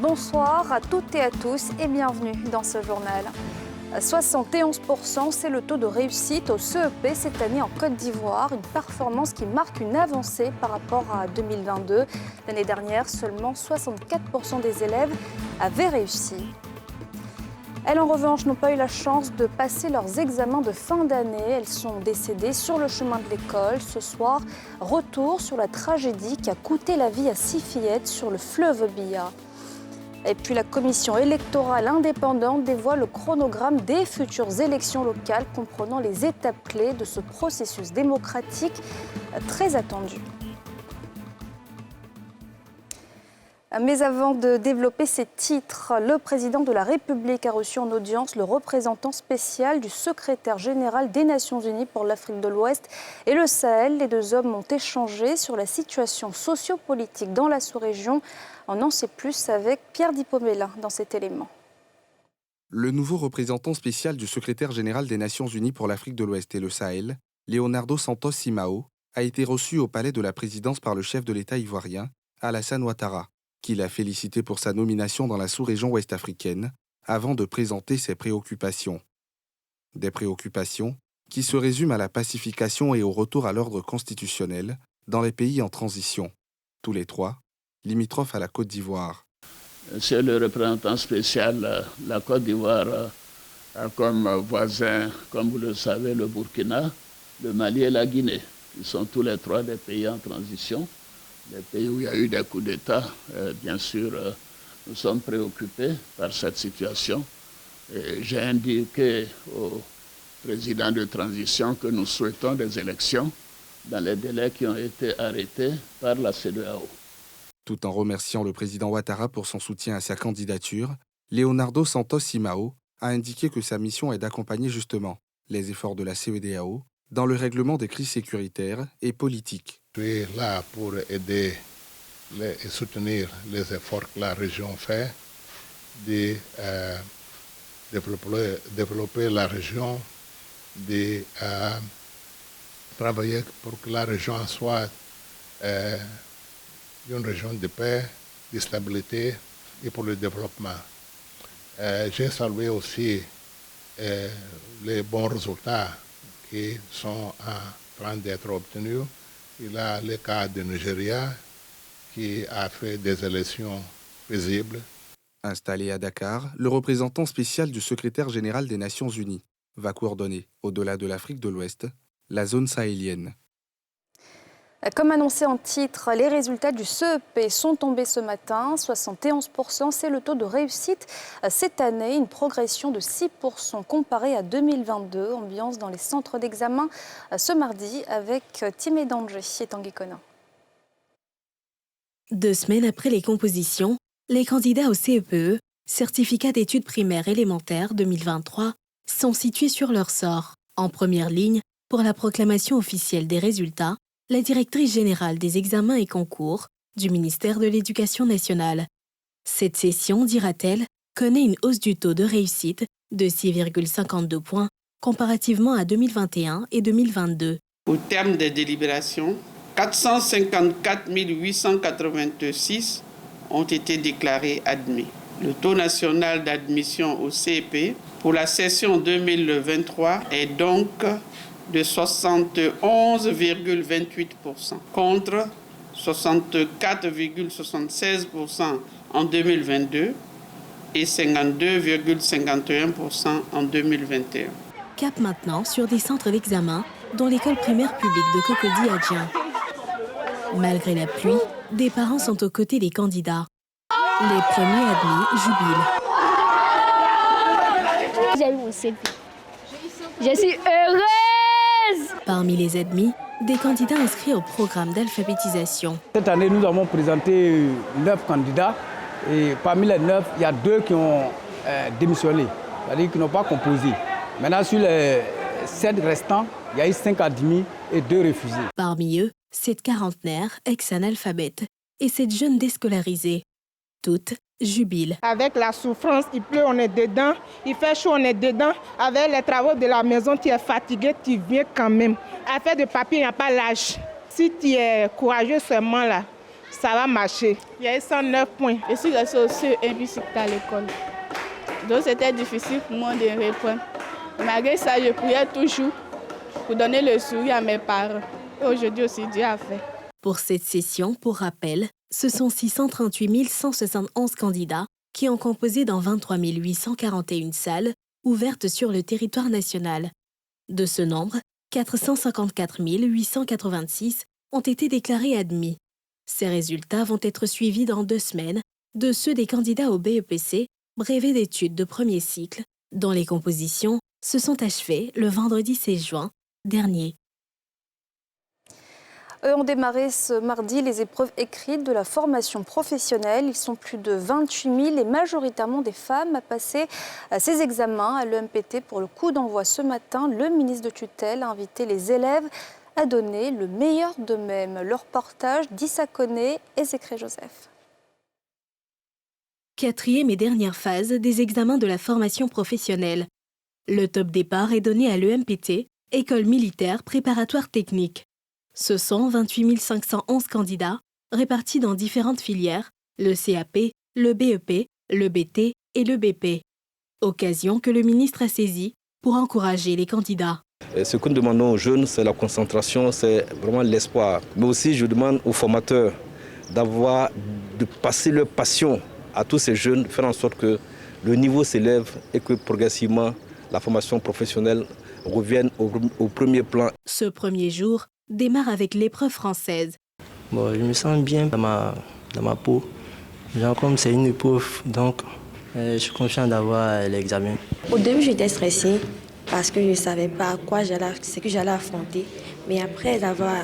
Bonsoir à toutes et à tous et bienvenue dans ce journal. 71%, c'est le taux de réussite au CEP cette année en Côte d'Ivoire, une performance qui marque une avancée par rapport à 2022. L'année dernière, seulement 64% des élèves avaient réussi. Elles, en revanche, n'ont pas eu la chance de passer leurs examens de fin d'année. Elles sont décédées sur le chemin de l'école. Ce soir, retour sur la tragédie qui a coûté la vie à 6 fillettes sur le fleuve Biya. Et puis la commission électorale indépendante dévoile le chronogramme des futures élections locales comprenant les étapes clés de ce processus démocratique très attendu. Mais avant de développer ces titres, le président de la République a reçu en audience le représentant spécial du secrétaire général des Nations Unies pour l'Afrique de l'Ouest et le Sahel. Les deux hommes ont échangé sur la situation sociopolitique dans la sous-région. On en sait plus avec Pierre Dipomella dans cet élément. Le nouveau représentant spécial du secrétaire général des Nations Unies pour l'Afrique de l'Ouest et le Sahel, Leonardo Santos Simao, a été reçu au palais de la présidence par le chef de l'État ivoirien, Alassane Ouattara, qui l'a félicité pour sa nomination dans la sous-région ouest-africaine, avant de présenter ses préoccupations. Des préoccupations qui se résument à la pacification et au retour à l'ordre constitutionnel dans les pays en transition, tous les trois, limitrophes à la Côte d'Ivoire. Monsieur le représentant spécial, la Côte d'Ivoire a comme voisin, comme vous le savez, le Burkina, le Mali et la Guinée, qui sont tous les trois des pays en transition. Les pays où il y a eu des coups d'État, bien sûr, nous sommes préoccupés par cette situation. J'ai indiqué au président de transition que nous souhaitons des élections dans les délais qui ont été arrêtés par la CEDEAO. Tout en remerciant le président Ouattara pour son soutien à sa candidature, Leonardo Santos Simao a indiqué que sa mission est d'accompagner justement les efforts de la CEDEAO dans le règlement des crises sécuritaires et politiques. Je suis là pour aider et soutenir les efforts que la région fait de développer la région, de travailler pour que la région soit une région de paix, de stabilité et pour le développement. J'ai salué aussi les bons résultats qui sont en train d'être obtenus. Il y a le cas du Nigeria qui a fait des élections paisibles. Installé à Dakar, le représentant spécial du secrétaire général des Nations Unies va coordonner, au-delà de l'Afrique de l'Ouest, la zone sahélienne. Comme annoncé en titre, les résultats du CEP sont tombés ce matin. 71%, c'est le taux de réussite cette année, une progression de 6% comparé à 2022. Ambiance dans les centres d'examen ce mardi avec Timé Danger et Tanguy Conin. 2 semaines après les compositions, les candidats au CEPE, certificat d'études primaires élémentaires 2023, sont situés sur leur sort. En première ligne, pour la proclamation officielle des résultats, la directrice générale des examens et concours du ministère de l'Éducation nationale. Cette session, dira-t-elle, connaît une hausse du taux de réussite de 6,52 points comparativement à 2021 et 2022. Au terme des délibérations, 454 886 ont été déclarés admis. Le taux national d'admission au CEP pour la session 2023 est donc de 71,28% contre 64,76% en 2022 et 52,51% en 2021. Cap maintenant sur des centres d'examen dont l'école primaire publique de Cocody-Adjien. Malgré la pluie, des parents sont aux côtés des candidats. Les premiers admis jubilent. J'ai eu mon CEP. Je suis heureuse! Parmi les admis, des candidats inscrits au programme d'alphabétisation. Cette année, nous avons présenté 9 candidats et parmi les 9, il y a 2 qui ont démissionné, c'est-à-dire qui n'ont pas composé. Maintenant, sur les 7 restants, il y a eu 5 admis et 2 refusés. Parmi eux, cette quarantenaire, ex-analphabète, et cette jeune déscolarisée. Toutes jubilent. Avec la souffrance, il pleut, on est dedans. Il fait chaud, on est dedans. Avec les travaux de la maison, tu es fatigué, tu viens quand même. Affaire de papier, il n'y a pas l'âge. Si tu es courageux seulement là, ça va marcher. Il y a eu 109 points. Je suis restée au CE1 puis à l'école. Donc c'était difficile pour moi de répondre. Malgré ça, je priais toujours pour donner le sourire à mes parents. Et aujourd'hui aussi, Dieu a fait. Pour cette session, pour rappel, ce sont 638 171 candidats qui ont composé dans 23 841 salles ouvertes sur le territoire national. De ce nombre, 454 886 ont été déclarés admis. Ces résultats vont être suivis dans 2 semaines de ceux des candidats au BEPC, brevet d'études de premier cycle, dont les compositions se sont achevées le vendredi 16 juin dernier. Ont démarré ce mardi les épreuves écrites de la formation professionnelle. Ils sont plus de 28 000 et majoritairement des femmes à passer ces examens à l'EMPT. Pour le coup d'envoi ce matin, le ministre de tutelle a invité les élèves à donner le meilleur d'eux-mêmes. Leur reportage d'Issa Koné et Zécré Joseph. 4e et dernière phase des examens de la formation professionnelle. Le top départ est donné à l'EMPT, École militaire préparatoire technique. Ce sont 28 511 candidats répartis dans différentes filières, le CAP, le BEP, le BT et le BP. Occasion que le ministre a saisie pour encourager les candidats. Ce que nous demandons aux jeunes, c'est la concentration, c'est vraiment l'espoir. Mais aussi, je demande aux formateurs de passer leur passion à tous ces jeunes, faire en sorte que le niveau s'élève et que progressivement la formation professionnelle revienne au premier plan. Ce premier jour démarre avec l'épreuve française. Bon, je me sens bien dans ma peau. Genre comme c'est une épreuve, donc je suis confiant d'avoir l'examen. Au début, j'étais stressée parce que je ne savais pas ce que j'allais affronter. Mais après avoir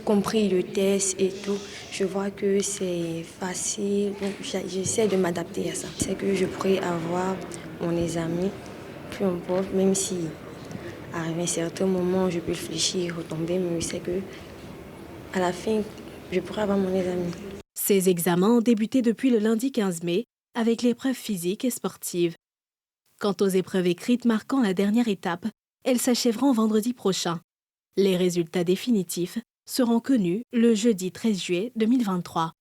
compris le test et tout, je vois que c'est facile. J'essaie de m'adapter à ça. C'est que je pourrais avoir mon examen, peu importe, même si à un certain moment, je peux réfléchir, retomber, mais je sais qu'à la fin, je pourrai avoir mon examen. Ces examens ont débuté depuis le lundi 15 mai avec l'épreuve physique et sportive. Quant aux épreuves écrites marquant la dernière étape, elles s'achèveront vendredi prochain. Les résultats définitifs seront connus le jeudi 13 juillet 2023.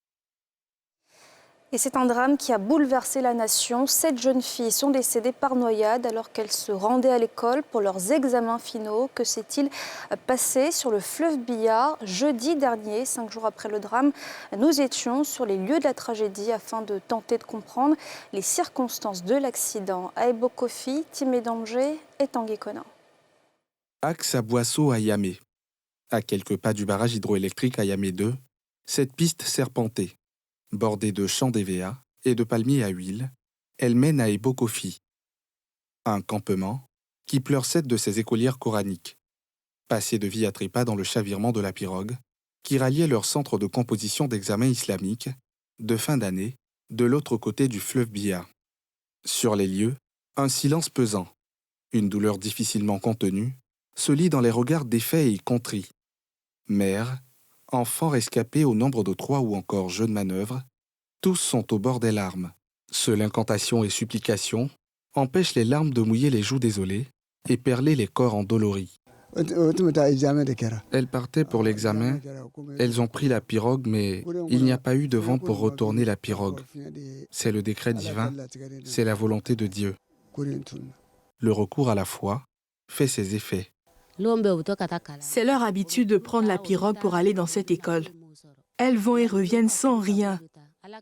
Et c'est un drame qui a bouleversé la nation. 7 jeunes filles sont décédées par noyade alors qu'elles se rendaient à l'école pour leurs examens finaux. Que s'est-il passé sur le fleuve Biya jeudi dernier, 5 jours après le drame? Nous étions sur les lieux de la tragédie afin de tenter de comprendre les circonstances de l'accident. À Ebokofi, Timé Danger et Tanguy Konan. Axe à Boisseau à Yamé. À quelques pas du barrage hydroélectrique à Yamé 2, cette piste serpentée, bordée de champs d'EVA et de palmiers à huile, elle mène à Ebokofi, un campement qui pleure 7 de ses écolières coraniques, passées de vie à trépas dans le chavirement de la pirogue, qui ralliait leur centre de composition d'examen islamique de fin d'année de l'autre côté du fleuve Biya. Sur les lieux, un silence pesant, une douleur difficilement contenue, se lit dans les regards défaits et contrits. Mères, enfants rescapés au nombre de 3 ou encore jeunes manœuvres, tous sont au bord des larmes. Seule incantation et supplication empêchent les larmes de mouiller les joues désolées et perler les corps endoloris. Elles partaient pour l'examen, elles ont pris la pirogue, mais il n'y a pas eu de vent pour retourner la pirogue. C'est le décret divin, c'est la volonté de Dieu. Le recours à la foi fait ses effets. C'est leur habitude de prendre la pirogue pour aller dans cette école. Elles vont et reviennent sans rien.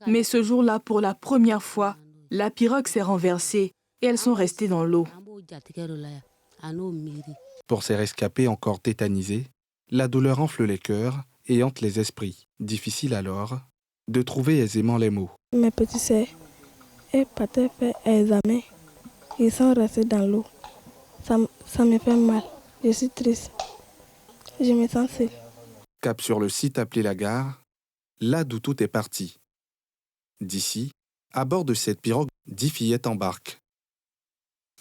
Mais ce jour-là, pour la première fois, la pirogue s'est renversée et elles sont restées dans l'eau. Pour ces rescapés encore tétanisés, la douleur enfle les cœurs et hante les esprits. Difficile alors de trouver aisément les mots. Mes petits sœurs, elles partaient faire examen. Ils sont restés dans l'eau. Ça me fait mal. Je suis triste. Je me sens seule. Cap sur le site appelé la gare, là d'où tout est parti. D'ici, à bord de cette pirogue, 10 fillettes embarquent.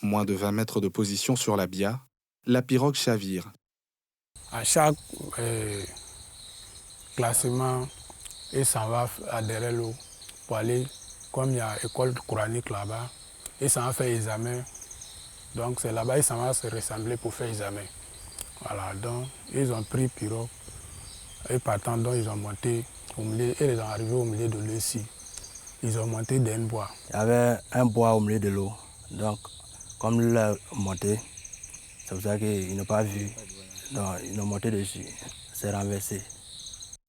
Moins de 20 mètres de position sur la Biya, la pirogue chavire. À chaque classement, ils s'en va derrière l'eau pour aller, comme il y a école coranique là-bas, ils s'en vont faire examen. Donc c'est là-bas, ils s'en vont se ressembler pour faire examen. Voilà, donc ils ont pris pirogue et partant, donc ils ont monté et ils sont arrivés au milieu de l'ESI. Ils ont monté d'un bois. Il y avait un bois au milieu de l'eau. Donc, comme l'eau a monté, c'est pour ça qu'ils n'ont pas vu. Donc, ils ont monté dessus. C'est renversé.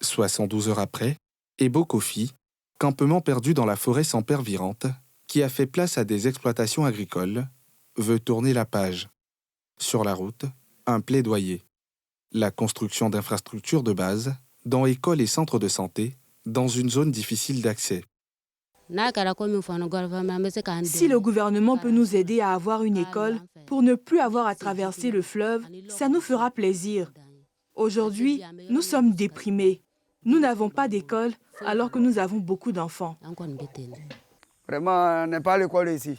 72 heures après, Ebo Kofi, campement perdu dans la forêt sans père virante, qui a fait place à des exploitations agricoles, veut tourner la page. Sur la route, un plaidoyer. La construction d'infrastructures de base, dans écoles et centres de santé, dans une zone difficile d'accès. Si le gouvernement peut nous aider à avoir une école pour ne plus avoir à traverser le fleuve, ça nous fera plaisir. Aujourd'hui, nous sommes déprimés. Nous n'avons pas d'école alors que nous avons beaucoup d'enfants. Vraiment, on n'est pas à l'école ici.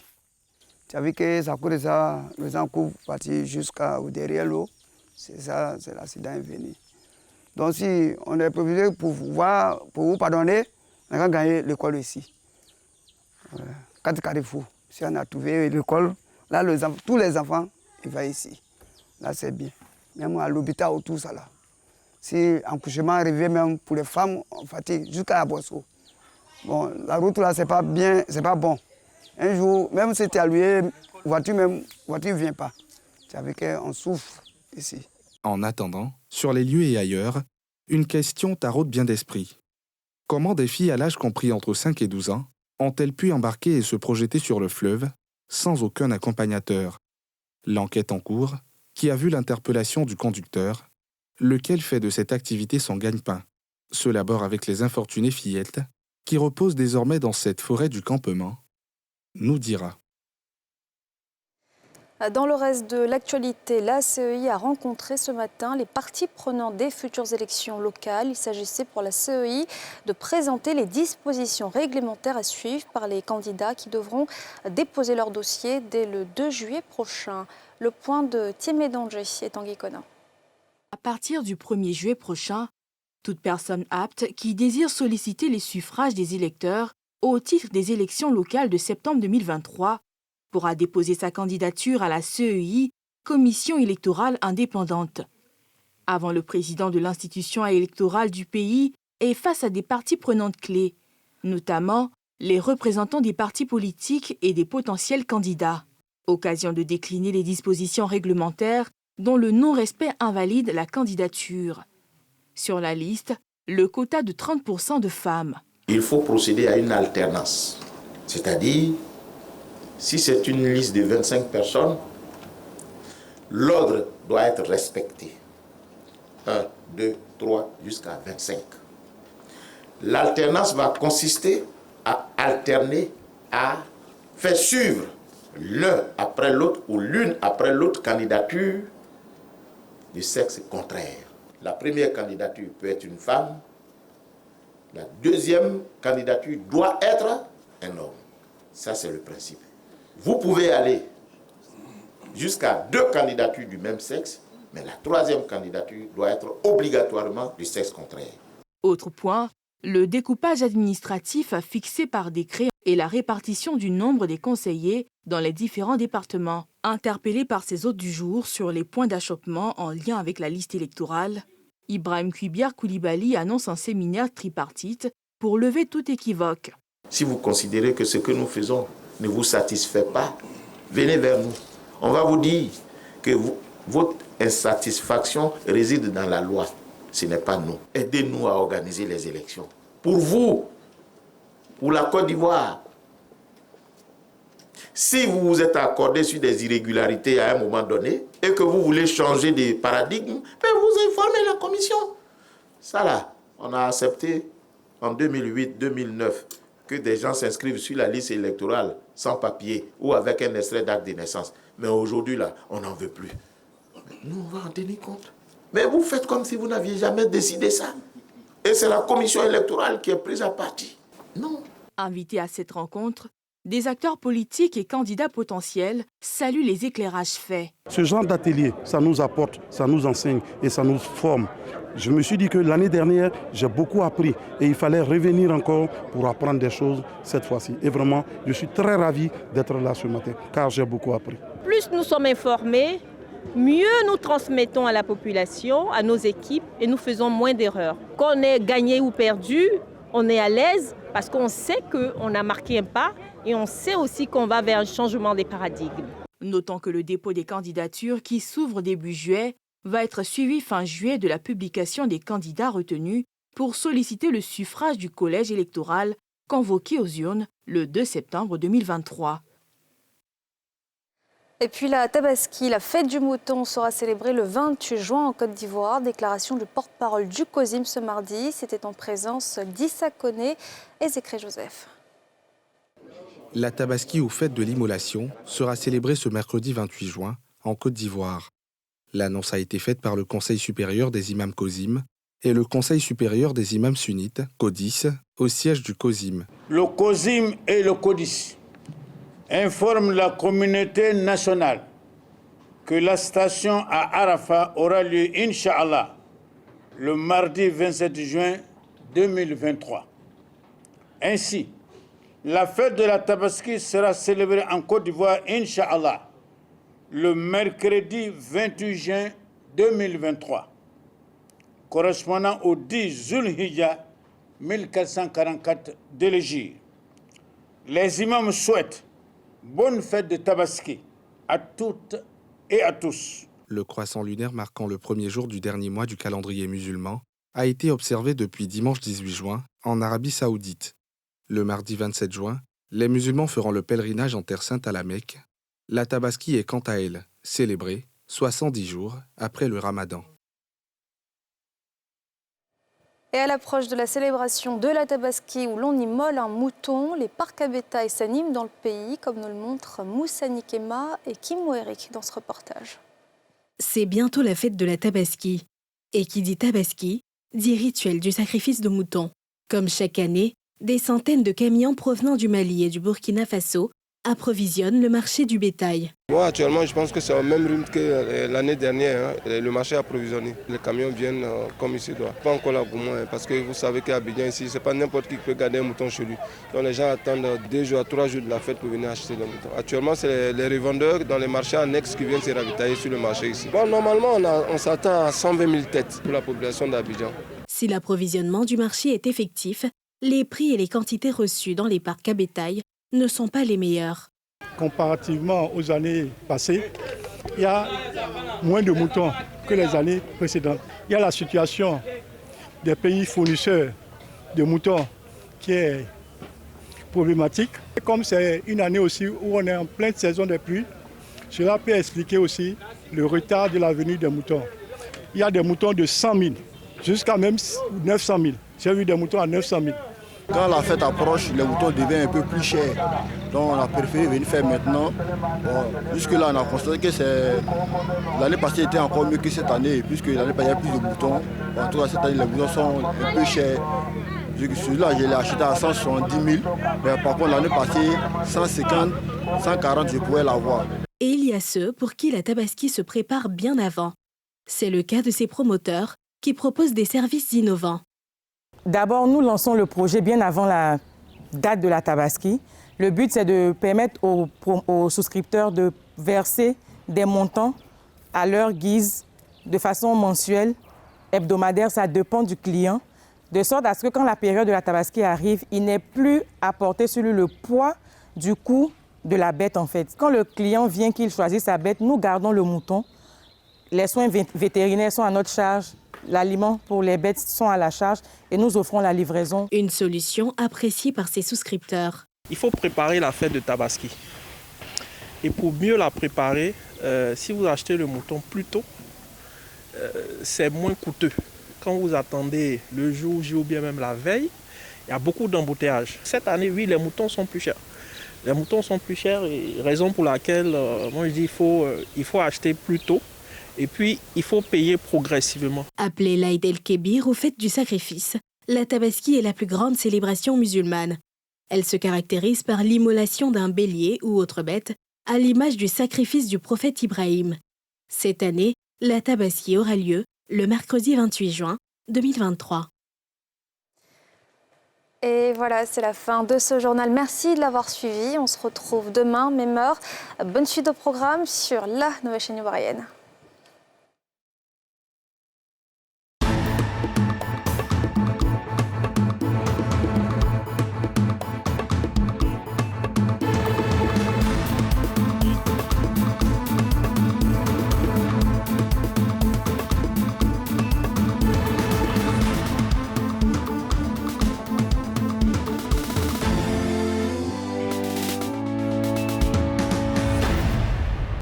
Tu as vu que ça court ça, les gens courent partir jusqu'à derrière l'eau. C'est ça, c'est l'accident est venu. Donc si on est privilégié pour vous pardonner, on a gagné l'école ici. Quand Carrefour, si on a trouvé l'école, là tous les enfants, ils vont ici. Là c'est bien. Même à l'hôpital autour ça là. Si accouchement arrivé même pour les femmes, on fatigue jusqu'à la Boisseau. Bon, la route là c'est pas bien, c'est pas bon. Un jour, même si tu as loué, voiture ne vient pas. Tu as vu qu'on souffre ici. En attendant, sur les lieux et ailleurs, une question taraude bien d'esprit. Comment des filles à l'âge compris entre 5 et 12 ans ont-elles pu embarquer et se projeter sur le fleuve sans aucun accompagnateur? L'enquête en cours, qui a vu l'interpellation du conducteur, lequel fait de cette activité son gagne-pain, se labore avec les infortunées fillettes qui reposent désormais dans cette forêt du campement, nous dira. Dans le reste de l'actualité, la CEI a rencontré ce matin les parties prenantes des futures élections locales. Il s'agissait pour la CEI de présenter les dispositions réglementaires à suivre par les candidats qui devront déposer leur dossier dès le 2 juillet prochain. Le point de Thiemé Danger et Tanguy Conin. À partir du 1er juillet prochain, toute personne apte qui désire solliciter les suffrages des électeurs au titre des élections locales de septembre 2023 pourra déposer sa candidature à la CEI, Commission électorale indépendante. Avant le président de l'institution électorale du pays est face à des parties prenantes clés, notamment les représentants des partis politiques et des potentiels candidats. Occasion de décliner les dispositions réglementaires dont le non-respect invalide la candidature. Sur la liste, le quota de 30% de femmes. Il faut procéder à une alternance, c'est-à-dire si c'est une liste de 25 personnes, l'ordre doit être respecté. 1, 2, 3, jusqu'à 25. L'alternance va consister à alterner, à faire suivre l'un après l'autre ou l'une après l'autre candidature du sexe contraire. La première candidature peut être une femme, la deuxième candidature doit être un homme. Ça, c'est le principe. Vous pouvez aller jusqu'à 2 candidatures du même sexe, mais la troisième candidature doit être obligatoirement du sexe contraire. Autre point, le découpage administratif fixé par décret et la répartition du nombre des conseillers dans les différents départements. Interpellé par ses hôtes du jour sur les points d'achoppement en lien avec la liste électorale, Ibrahim Kuibiar Koulibaly annonce un séminaire tripartite pour lever tout équivoque. Si vous considérez que ce que nous faisons ne vous satisfait pas, venez vers nous. On va vous dire que votre insatisfaction réside dans la loi. Ce n'est pas nous. Aidez-nous à organiser les élections. Pour vous, pour la Côte d'Ivoire. Si vous vous êtes accordé sur des irrégularités à un moment donné et que vous voulez changer de paradigme, vous informez la commission. Ça là, on a accepté en 2008-2009 que des gens s'inscrivent sur la liste électorale sans papier ou avec un extrait d'acte de naissance. Mais aujourd'hui là, on n'en veut plus. Nous, on va en tenir compte. Mais vous faites comme si vous n'aviez jamais décidé ça. Et c'est la commission électorale qui est prise à partie. Non. Invités à cette rencontre, des acteurs politiques et candidats potentiels saluent les éclairages faits. Ce genre d'atelier, ça nous apporte, ça nous enseigne et ça nous forme. Je me suis dit que l'année dernière, j'ai beaucoup appris et il fallait revenir encore pour apprendre des choses cette fois-ci. Et vraiment, je suis très ravi d'être là ce matin car j'ai beaucoup appris. Plus nous sommes informés, mieux nous transmettons à la population, à nos équipes, et nous faisons moins d'erreurs. Qu'on ait gagné ou perdu, on est à l'aise parce qu'on sait qu'on a marqué un pas et on sait aussi qu'on va vers un changement des paradigmes. Notons que le dépôt des candidatures qui s'ouvre début juillet va être suivi fin juillet de la publication des candidats retenus pour solliciter le suffrage du collège électoral convoqué aux urnes le 2 septembre 2023. Et puis la Tabaski, la fête du mouton, sera célébrée le 28 juin en Côte d'Ivoire. Déclaration du porte-parole du COSIM ce mardi. C'était en présence d'Issa Koné et Zécré Joseph. La Tabaski ou fête de l'immolation sera célébrée ce mercredi 28 juin en Côte d'Ivoire. L'annonce a été faite par le Conseil supérieur des imams COSIM et le Conseil supérieur des imams sunnites, CODIS, au siège du COSIM. Le COSIM et le CODIS informent la communauté nationale que la station à Arafat aura lieu, Inch'Allah, le mardi 27 juin 2023. Ainsi, la fête de la Tabaski sera célébrée en Côte d'Ivoire, Inch'Allah, le mercredi 28 juin 2023, correspondant au 10 Zulhijja 1444 de l'Hégire. Les imams souhaitent bonne fête de Tabaski à toutes et à tous. Le croissant lunaire marquant le premier jour du dernier mois du calendrier musulman a été observé depuis dimanche 18 juin en Arabie Saoudite. Le mardi 27 juin, les musulmans feront le pèlerinage en Terre Sainte à la Mecque. La Tabaski est quant à elle célébrée 70 jours après le Ramadan. Et à l'approche de la célébration de la Tabaski où l'on immole un mouton, les parcs à bétail s'animent dans le pays, comme nous le montrent Moussa Nikema et Kim Eric dans ce reportage. C'est bientôt la fête de la Tabaski. Et qui dit Tabaski, dit rituel du sacrifice de mouton. Comme chaque année, des centaines de camions provenant du Mali et du Burkina Faso approvisionnent le marché du bétail. Moi, actuellement, je pense que c'est au même rythme que l'année dernière. Le marché approvisionné. Les camions viennent comme ici doit. Pas encore la gourmand, parce que vous savez qu'à Abidjan, ici, c'est pas n'importe qui peut garder un mouton chez lui. Donc les gens attendent 2 jours à 3 jours de la fête pour venir acheter le mouton. Actuellement, c'est les revendeurs dans les marchés annexes qui viennent se ravitailler sur le marché ici. Bon, normalement, on s'attend à 120 000 têtes pour la population d'Abidjan. Si l'approvisionnement du marché est effectif, les prix et les quantités reçues dans les parcs à bétail ne sont pas les meilleurs. Comparativement aux années passées, il y a moins de moutons que les années précédentes. Il y a la situation des pays fournisseurs de moutons qui est problématique. Et comme c'est une année aussi où on est en pleine saison des pluies, cela peut expliquer aussi le retard de la venue des moutons. Il y a des moutons de 100 000 jusqu'à même 900 000. J'ai vu des moutons à 900 000. Quand la fête approche, les moutons deviennent un peu plus chers. Donc on a préféré venir faire maintenant. Bon, jusque-là, on a constaté que l'année passée était encore mieux que cette année, puisque l'année passée, il y a plus de moutons. En tout cas, cette année, les moutons sont un peu chers. Celui-là, je l'ai acheté à 170 000. Mais par contre, l'année passée, 150, 140, je pouvais l'avoir. Et il y a ceux pour qui la Tabaski se prépare bien avant. C'est le cas de ces promoteurs qui proposent des services innovants. D'abord, nous lançons le projet bien avant la date de la Tabaski. Le but, c'est de permettre aux souscripteurs de verser des montants à leur guise, de façon mensuelle, hebdomadaire, ça dépend du client, de sorte à ce que quand la période de la Tabaski arrive, il n'ait plus à porter sur lui le poids du coût de la bête en fait. Quand le client vient qu'il choisit sa bête, nous gardons le mouton. Les soins vétérinaires sont à notre charge. L'aliment pour les bêtes sont à la charge et nous offrons la livraison. Une solution appréciée par ses souscripteurs. Il faut préparer la fête de Tabaski. Et pour mieux la préparer, si vous achetez le mouton plus tôt, c'est moins coûteux. Quand vous attendez le jour J ou bien même la veille, il y a beaucoup d'embouteillages. Cette année, oui, les moutons sont plus chers. Les moutons sont plus chers, et raison pour laquelle moi je dis il faut acheter plus tôt. Et puis, il faut payer progressivement. Appelée l'Aïd el-Kébir ou fête du sacrifice, la Tabaski est la plus grande célébration musulmane. Elle se caractérise par l'immolation d'un bélier ou autre bête, à l'image du sacrifice du prophète Ibrahim. Cette année, la Tabaski aura lieu le mercredi 28 juin 2023. Et voilà, c'est la fin de ce journal. Merci de l'avoir suivi. On se retrouve demain, même heure. Bonne suite au programme sur la nouvelle chaîne ivoirienne.